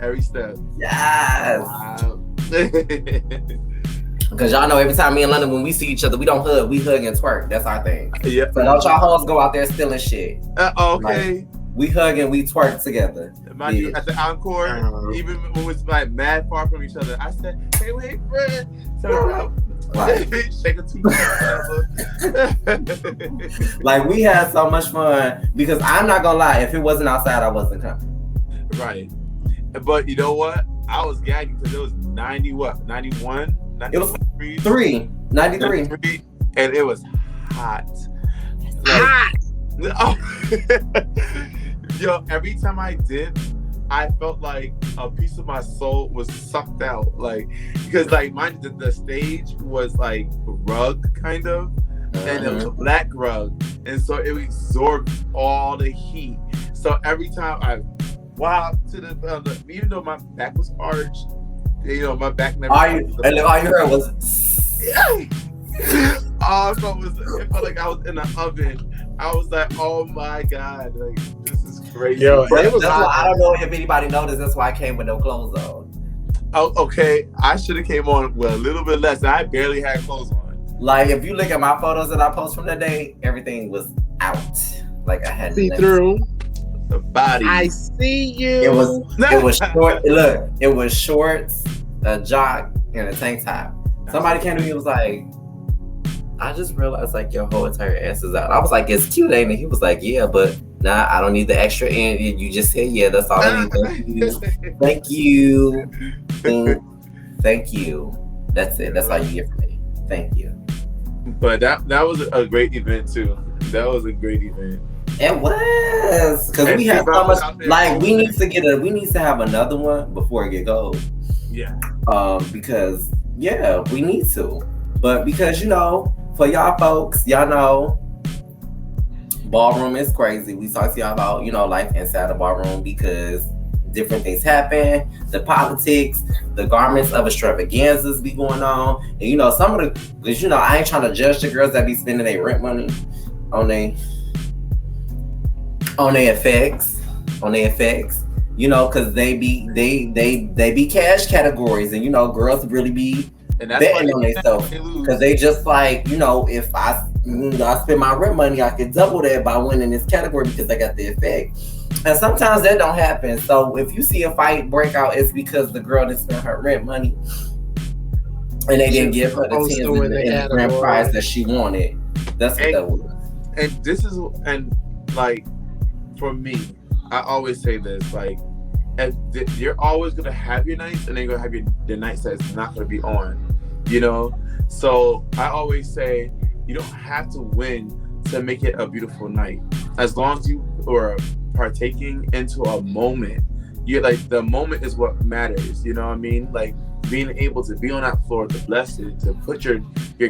Every step. Yes. Wow. Because y'all know every time me and London, when we see each other, we don't hug, we hug and twerk. That's our thing. Yeah. So don't y'all hoes go out there stealing shit. Okay. Like, we hug and we twerk together. Mind you, at the encore, even when it was like mad far from each other, I said, "Hey, wait, friend." So Right. shake a tooth. Like, we had so much fun because I'm not gonna lie, if it wasn't outside, I wasn't coming. Right. But you know what? I was gagging because it was 90 what? 91? It was 93, and it was hot. Hot. Oh. Yo, every time I did, I felt like a piece of my soul was sucked out. Like, because like the stage was like rug kind of, and it was a black rug, and so it absorbed all the heat. So every time I walked to the even though my back was arched, you know, my back never. And then all you heard was. All I felt was it felt like I was in an oven. I was like, oh my god, like this is crazy. Yo, it was that's why I don't know if anybody noticed. That's why I came with no clothes on. Oh, okay. I should have came on with a little bit less. I barely had clothes on. Like, if you look at my photos that I post from that day, everything was out. Like, I had see through the body. I see you. It was short. Look, it was shorts, a jock, and a tank top. Somebody came to me and was like, I just realized like your whole entire ass is out. I was like, it's cute, ain't it? He was like, yeah, but nah, I don't need the extra end. You just said yeah, that's all I need. Thank you. Thank you. That's it. That's all you get from me. Thank you. But that was a great event too. That was a great event. It was because we had so much. Like, we need to have another one before it get gold. Yeah. Because we need to. But because, you know, for y'all folks, y'all know ballroom is crazy. We talk to y'all about, you know, life inside the ballroom because different things happen. The politics, the garments of extravaganzas be going on. And, you know, some of the, because, you know, I ain't trying to judge the girls that be spending their rent money on their effects, you know, because they be cash categories, and, you know, girls really be betting on themselves because they just like, you know, if I spend my rent money, I could double that by winning this category because I got the effect. And sometimes that don't happen. So if you see a fight break out, it's because the girl didn't spend her rent money and they didn't give her the tens and the grand prize that she wanted. That's what that was. And this is, and like, for me, I always say this, like, you're always gonna have your nights, and then you're gonna have your nights that's not gonna be on, you know. So I always say you don't have to win to make it a beautiful night. As long as you are partaking into a moment, you're like, the moment is what matters. You know what I mean? Like, being able to be on that floor, to bless it, to put your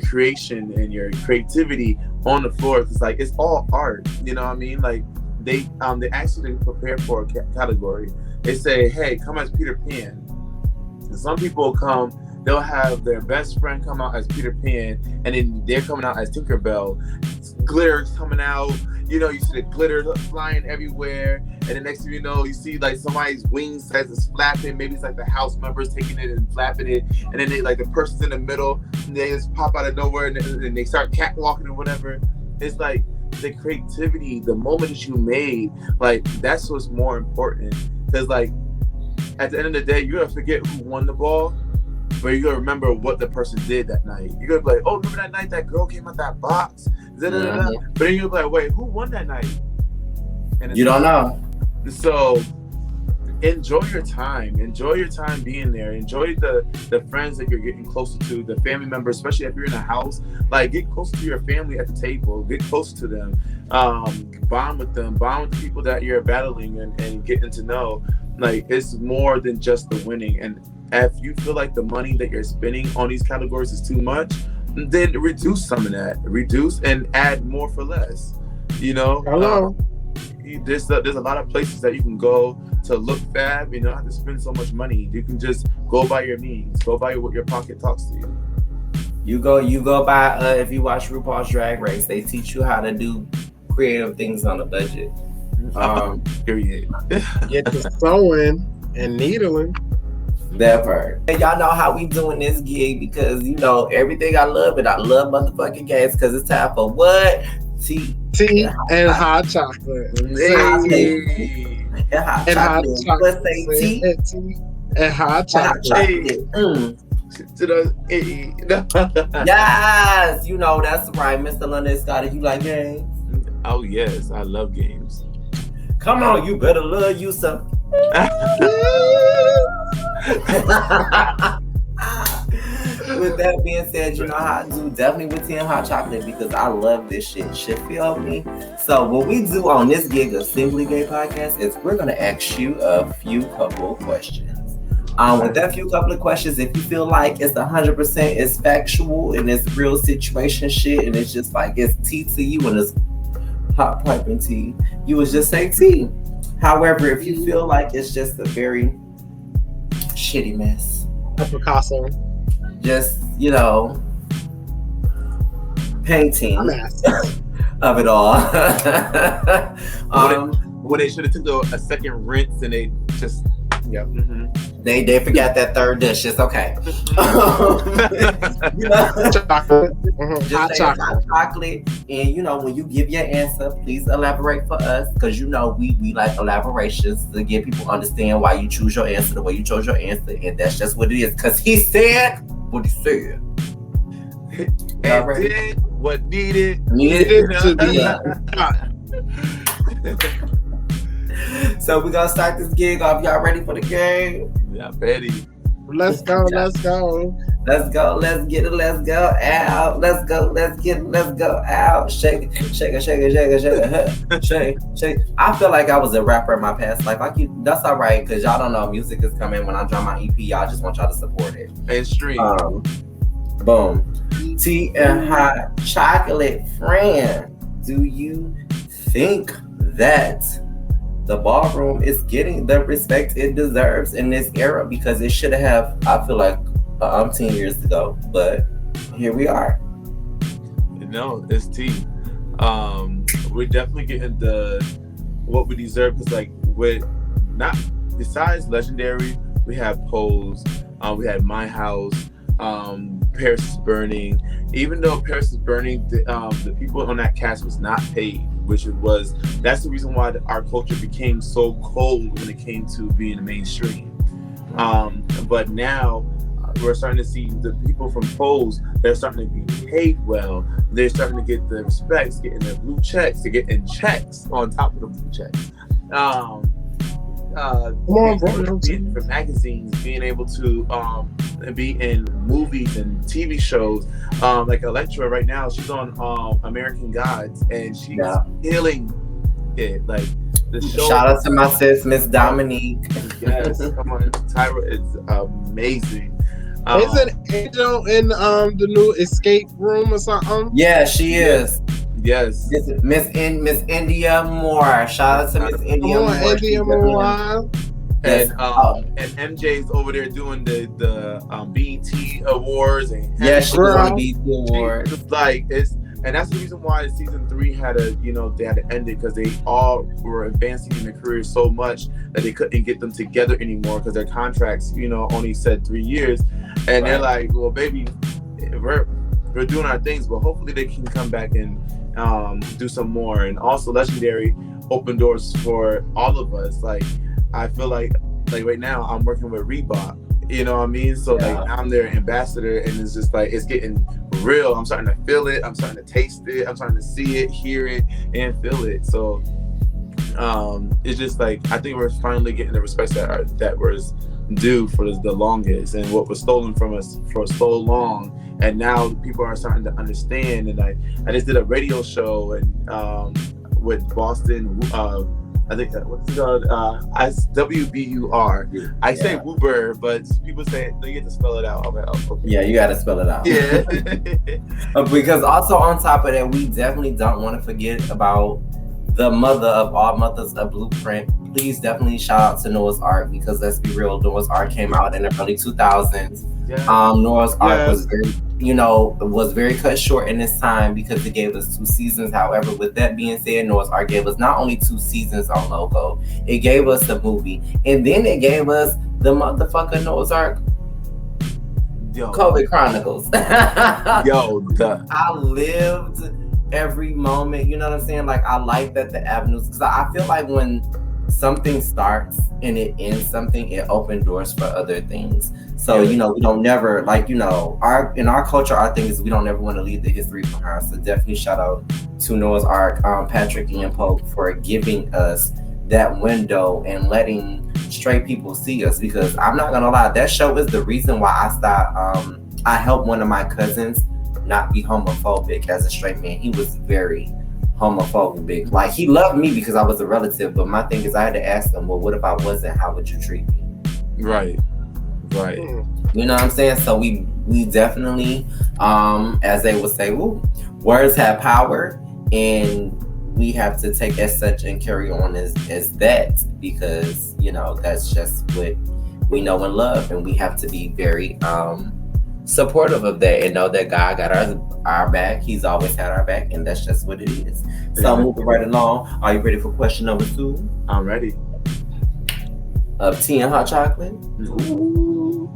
creation and your creativity on the floor. It's like, it's all art. You know what I mean? Like, they actually prepare for a category. They say, hey, come as Peter Pan. And some people come, they'll have their best friend come out as Peter Pan, and then they're coming out as Tinkerbell. Glitter's coming out, you know, you see the glitter flying everywhere, and the next thing you know, you see like somebody's wings as it's flapping. Maybe it's like the house members taking it and flapping it, and then they like the person's in the middle, and they just pop out of nowhere, and they start catwalking or whatever. It's like the creativity, the moment that you made, like, that's what's more important. Because, like, at the end of the day, you're going to forget who won the ball, but you're going to remember what the person did that night. You're going to be like, oh, remember that night that girl came out that box? But then you're going to be like, wait, who won that night? And you don't know. So enjoy your time. Enjoy your time being there. Enjoy the friends that you're getting closer to, the family members, especially if you're in a house. Like, get closer to your family at the table. Get closer to them. Bond with them. Bond with the people that you're battling and getting to know. Like, it's more than just the winning. And if you feel like the money that you're spending on these categories is too much, then reduce some of that. Reduce and add more for less. You know? Hello. There's a lot of places that you can go to look fab. You don't have to spend so much money. You can just go by your means. Go by what your pocket talks to you. You go by, if you watch RuPaul's Drag Race, they teach you how to do creative things on a budget. Period. Get to sewing And needling. That part. And y'all know how we doing this gig because you know everything I love it. I love motherfucking games because it's time for what? Tea and hot chocolate. Hey. And hot And hot chocolate. chocolate. Let's say tea and hot chocolate. chocolate. Yes, you know that's right, Mr. London, Escada. You like games? Oh yes, I love games. Come on, you better love you some. With that being said, you know how I do definitely with tea and hot chocolate because I love this shit. Shit feel me. So what we do on this gig of Simply Gay Podcast is we're gonna ask you a few couple of questions. With that few couple of questions, if you feel like it's 100% it's factual and it's real situation shit and it's just like it's tea to you and it's hot piping tea, you would just say tea. However, if you feel like it's just a very shitty mess, A Picasso. just, you know, painting of it all. Well, they should have took a second rinse and they just They forgot that third dish. It's okay. You know, Chocolate. just say hot chocolate. And you know, when you give your answer, please elaborate for us because you know we like elaborations to get people understand why you choose your answer the way you chose your answer, and that's just what it is. Because he said what he said. and did what needed To be So we're gonna start this gig off. Y'all ready for the game? Yeah, Betty. Let's go. Let's go, let's get it, let's go out. Let's go, let's get it, let's go out. Shake it, shake it, shake it, shake it, shake it, shake, shake. I feel like I was a rapper in my past life. That's all right, because y'all don't know music is coming when I drop my EP. Y'all just want y'all to support it. And stream. Boom. Tea and hot chocolate friend. Do you think that the ballroom is getting the respect it deserves in this era? Because it should have, I feel like, 10 years ago, but here we are. No, it's tea. We're definitely getting what we deserve because, like, besides Legendary, we have Pose, we had My House, Paris is Burning. Even though Paris is Burning, the people on that cast was not paid, that's the reason why our culture became so cold when it came to being mainstream. But now we're starting to see the people from Pose, they're starting to be paid well. They're starting to get the respects, getting their blue checks, they're getting checks on top of the blue checks. Being for magazines, being able to be in movies and TV shows, like Electra right now, she's on American Gods and she's killing it. Like the show. Shout out to my sis, Miss Dominique. Yes, come on, Tyra is amazing. Isn't Angel in the new Escape Room or something? Yeah, she is. Yes. Miss India Moore. Shout out to Miss India Moore. India Moore. And MJ's over there doing the BET Awards and she's on the BET Awards. And that's the reason why season 3 they had to end it because they all were advancing in their careers so much that they couldn't get them together anymore because their contracts, only said 3 years, and they're like, well, baby, we're doing our things, but hopefully they can come back and do some more. And also Legendary opened doors for all of us. Like I feel like right now I'm working with Reebok, you know what I mean? So like I'm their ambassador and it's just like, it's getting real. I'm starting to feel it. I'm starting to taste it. I'm starting to see it, hear it, and feel it. So it's just like, I think we're finally getting the respect that was due for the longest and what was stolen from us for so long. And now people are starting to understand. And I just did a radio show and with Boston, I think what's it called? WBUR. I say Woober, but people say you get to spell it out. I'm like, okay. Yeah, you got to spell it out. Yeah. Because also on top of that, we definitely don't want to forget about the mother of all mothers of Blueprint. Please definitely shout out to Noah's Ark because let's be real, Noah's Ark came out in the early 2000s. Yeah. Noah's Ark was you know, was very cut short in its time because it gave us 2 seasons. However, with that being said, Noah's Ark gave us not only 2 seasons on Logo, it gave us a movie, and then it gave us the motherfucking Noah's Ark COVID Chronicles. I lived every moment, you know what I'm saying? Like, I like that the avenues, because I feel like when something starts and it ends something, it opens doors for other things. So, you know, we don't never, like, you know, in our culture, our thing is we don't ever want to leave the history behind. So definitely shout out to Noah's Ark, Patrick Ian Pope, for giving us that window and letting straight people see us, because I'm not gonna lie, that show is the reason why I stopped. I helped one of my cousins not be homophobic as a straight man. He was very homophobic. Like, he loved me because I was a relative, but my thing is I had to ask him, well, what if I wasn't? How would you treat me? Right. You know what I'm saying? So we definitely, as they would say, words have power, and we have to take as such and carry on as that, because, you know, that's just what we know and love, and we have to be very supportive of that and know that God got our back. He's always had our back, and that's just what it is. So moving right along, are you ready for question number 2? I'm ready. Of tea and hot chocolate? Ooh.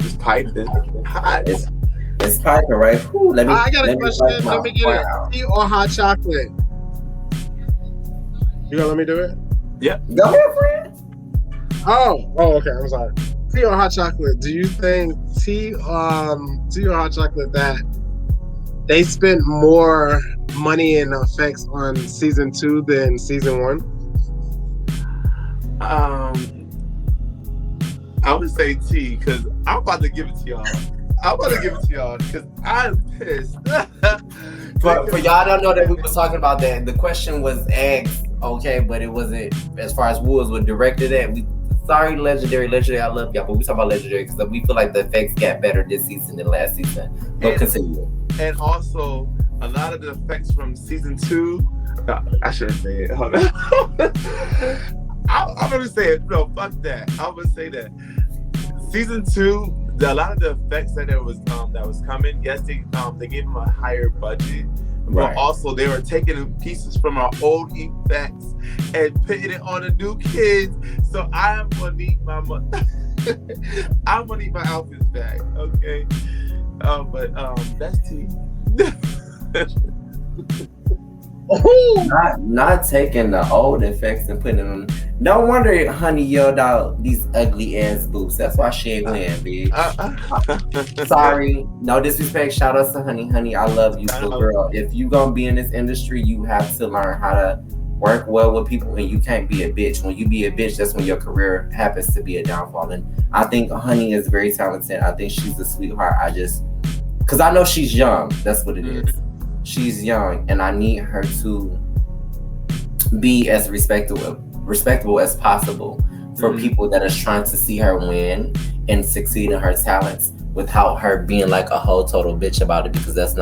It's piping hot. It's piping, right? Ooh, I got a question. Let me get it. Tea or hot chocolate? You gonna let me do it? Yeah. Go ahead, friend. Oh, okay. I'm sorry. Tea or hot chocolate? Do you think tea or hot chocolate that they spent more money and effects on season 2 than season 1? I would say tea, because I'm about to give it to y'all. Because I'm pissed. For y'all don't know that we was talking about that. The question was asked, okay, but it wasn't as far as Wolves were directed at. Sorry, Legendary, I love y'all, but we talk about Legendary because we feel like the effects got better this season than last season. But continue. And also, a lot of the effects from season 2, I shouldn't say it. Hold on. I'm gonna say it. No, fuck that. I'm gonna say that season 2, a lot of the effects that was coming. Yes, they gave them a higher budget, but also they were taking pieces from our old effects and putting it on the new kids. So I'm gonna need my I'm gonna need my outfits back. Okay, but that's tea. Not taking the old effects and putting them. No wonder Honey yelled out these ugly ass boots. That's why she ain't win, bitch. Sorry, no disrespect. Shout out to Honey. Honey, I love you, but girl, if you gonna be in this industry, you have to learn how to work well with people, and you can't be a bitch. When you be a bitch, that's when your career happens to be a downfall. And I think Honey is very talented. I think she's a sweetheart. Because I know she's young. That's what it is. She's young, and I need her to be as respectable as possible for people that is trying to see her win and succeed in her talents without her being like a whole total bitch about it, because that's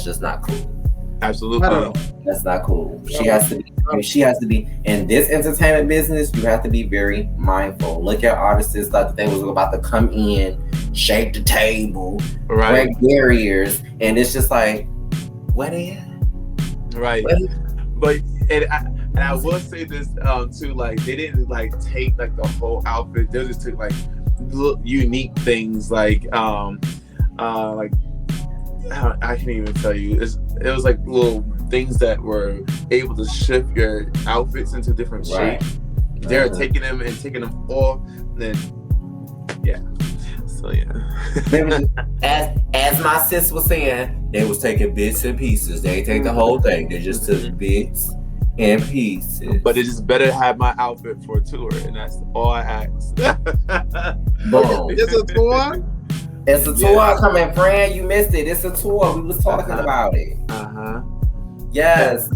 just not cool. Absolutely. That's not cool. She has to be in this entertainment business. You have to be very mindful. Look at artists like they was about to come in, shake the table, break barriers, and it's just like, what is? Right. But I will say this too, like they didn't like take like the whole outfit. They just took like little unique things, like I can't even tell you. It was like little things that were able to shift your outfits into different shapes. They're taking them off, and then So as my sis was saying, they was taking bits and pieces. They ain't take the whole thing. They just took bits and pieces. But it just better have my outfit for a tour, and that's all I ask. Boom. It's a tour? It's a tour coming, friend. You missed it. It's a tour. We was talking about it. Yes.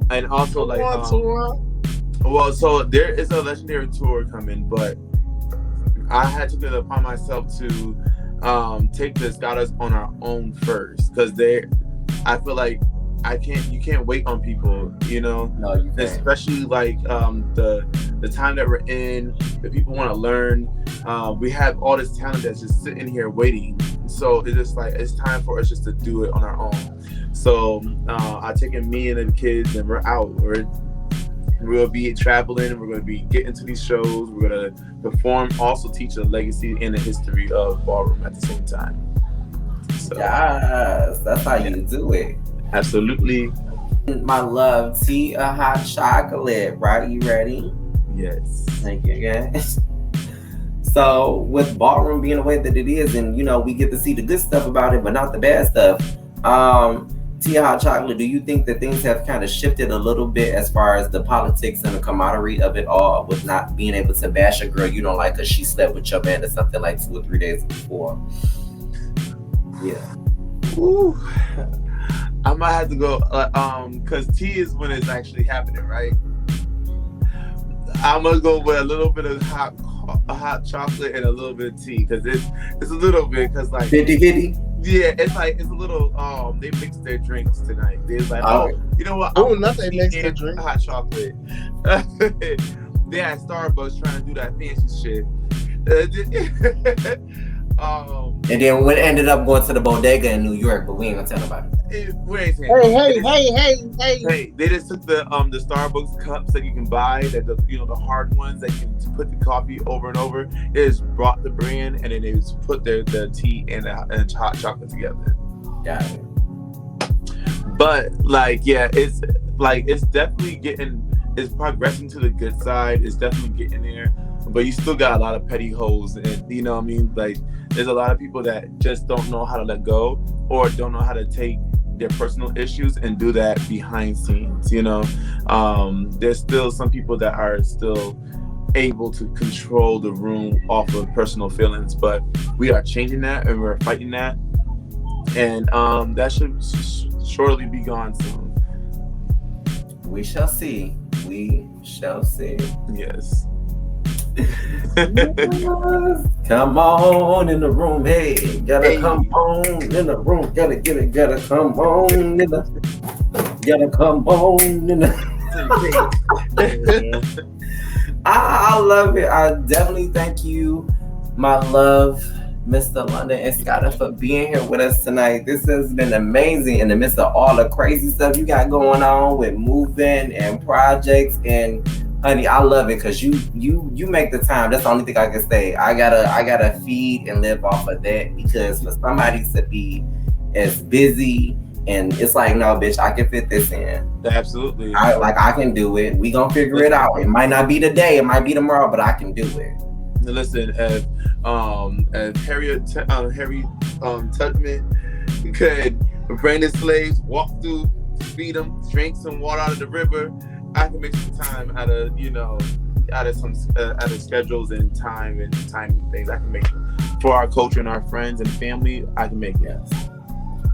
And also like tour. Well, so there is a Legendary tour coming, but I had to get it upon myself to take the Escadas on our own first, because I feel like you can't wait on people, you know. No, you can't. Especially like the time that we're in, the people want to learn. We have all this talent that's just sitting here waiting. So it's just like it's time for us just to do it on our own. So I taken me and the kids, and we're out. We'll be traveling. We're going to be getting to these shows. We're going to perform, also teach a legacy and the history of ballroom at the same time. So, yes, that's how you do it. Absolutely. My love, tea, a hot chocolate, right? You ready? Yes. Thank you again. So with ballroom being the way that it is, and we get to see the good stuff about it, but not the bad stuff. Tea, hot chocolate, do you think that things have kind of shifted a little bit as far as the politics and the camaraderie of it all, with not being able to bash a girl you don't like because she slept with your man or something like 2 or 3 days before? Yeah. Ooh. I might have to go, because tea is when it's actually happening, right? I'm gonna go with a little bit of hot chocolate and a little bit of tea, because it's a little bit, because like 50-50. Yeah, it's a little they mixed their drinks tonight. They're like, you know what? Nothing makes their drink. Hot chocolate. They at Starbucks trying to do that fancy shit. And then we ended up going to the bodega in New York, but we ain't gonna tell nobody. Hey, they just took the Starbucks cups that you can buy, that the hard ones that you can put the coffee over and over. They just brought the brand, and then they just put the tea and the hot chocolate together. Got it. But it's definitely it's progressing to the good side. It's definitely getting there, but you still got a lot of petty hoes, and you know what I mean. Like, there's a lot of people that just don't know how to let go, or don't know how to take their personal issues and do that behind scenes. There's still some people that are still able to control the room off of personal feelings, but we are changing that, and we're fighting that, and that should surely be gone soon. We shall see. We shall see. Yes. Come on in the room, hey, gotta come on in the room, gotta come on in the, gotta come on in the. I love it. I definitely thank you, my love, Mr. London Escada, for being here with us tonight. This has been amazing in the midst of all the crazy stuff you got going on with moving and projects. And honey, I love it because you make the time. That's the only thing I can say. I gotta feed and live off of that, because for somebody to be as busy, and it's like, no, bitch, I can fit this in. Absolutely. I can do it. We gonna figure it out. It might not be today, it might be tomorrow, but I can do it. Listen, if Harry Tubman could bring his slaves, walk through, feed them, drink some water out of the river, I can make some time out of schedules and time things. I can make it for our culture and our friends and family. I can make it.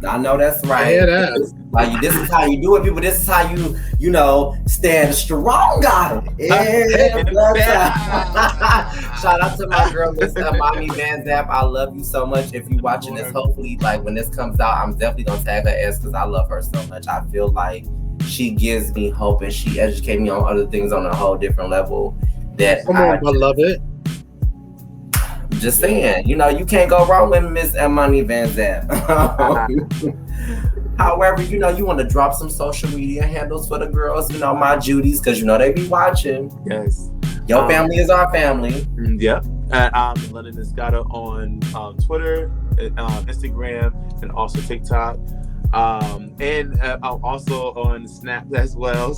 I know that's right. Yeah, that. Like, this is how you do it, people. This is how you stand strong on it. Yeah. Shout out to my girl, Miss Mommy Van Zap. I love you so much. If you're watching this, hopefully, like, when this comes out, I'm definitely gonna tag her ass, because I love her so much. I feel like she gives me hope, and she educates me on other things on a whole different level. That I love it. Just saying, you can't go wrong with Miss Money Van Zap. However, you want to drop some social media handles for the girls, my Judies, because they be watching. Yes. Your family is our family. Yep. I'm London Escada on Twitter, Instagram, and also TikTok. And I'm also on Snap as well,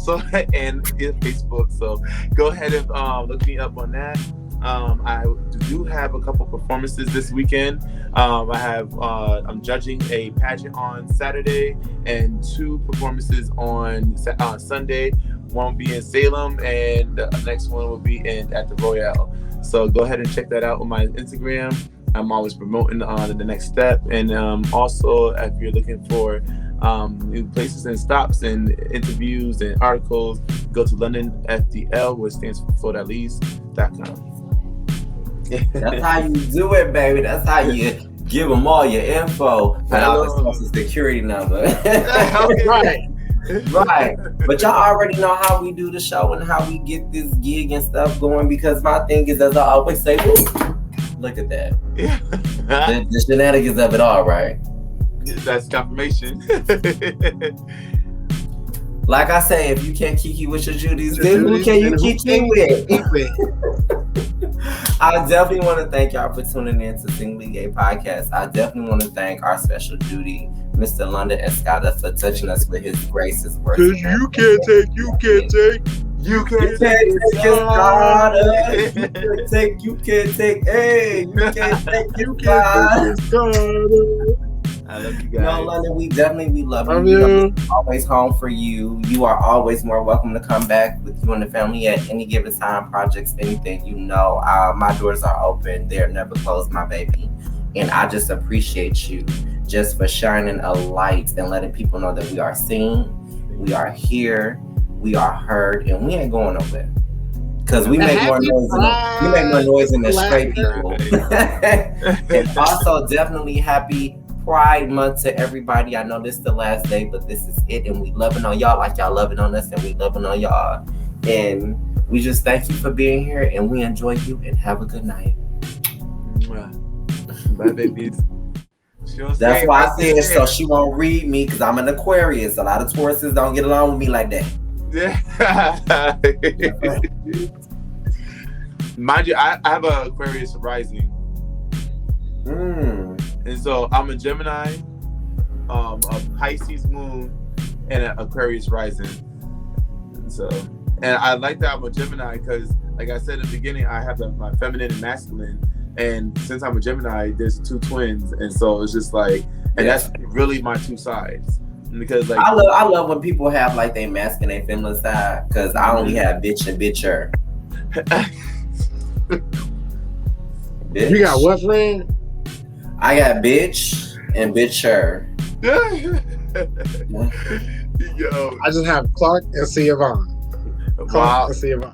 and Facebook. So go ahead and look me up on that. I do have a couple performances this weekend. I'm judging a pageant on Saturday, and 2 performances on Sunday. One will be in Salem, and the next one will be at the Royale. So go ahead and check that out on my Instagram. I'm always promoting the next step, and also if you're looking for new places and stops and interviews and articles, go to LondonFDL, which stands for FloatAtLeast.com. That's how you do it, baby. That's how you give them all your info without the social security number. Right. But y'all already know how we do the show and how we get this gig and stuff going, because my thing is, as I always say, Look at that. Yeah. The shenanigans of it all, right? That's confirmation. Like I say, if you can't kiki with your Judies, then who can you kiki with? I definitely want to thank y'all for tuning in to Singly Gay Podcast. I definitely want to thank our special Judiee, MuTha London Escada, for touching us with his grace, his words. Cause you can't take You can't take I love you guys. No, London, we love you. You. Always home for you. You are always more welcome to come back with you and the family at any given time, projects, anything, you know. My doors are open. They're never closed, my baby. And I just appreciate you just for shining a light and letting people know that we are seen, we are here, we are heard, and we ain't going nowhere. Because we make more noise than the straight people. And also, definitely happy Pride Month to everybody. I know this is the last day, but this is it, and we loving on y'all like y'all loving on us, and we loving on y'all. And we just thank you for being here, and we enjoy you, and have a good night. Bye, babies. That's why I said so she won't read me, because I'm an Aquarius. A lot of Tauruses don't get along with me like that. Yeah. Mind you, I have a Aquarius rising. And so I'm a Gemini, a Pisces moon, and an Aquarius rising. And I like that I'm a Gemini because, like I said in the beginning, I have my feminine and masculine. And since I'm a Gemini, there's two twins, and so it's just like, and that's really my two sides. Because like I love when people have like their masculine and feminine side, because I only have bitch and bitcher. Bitch. You got what, friend? I got bitch and bitcher. Yo, I just have Clark and Siobhan. Wow. And Siobhan.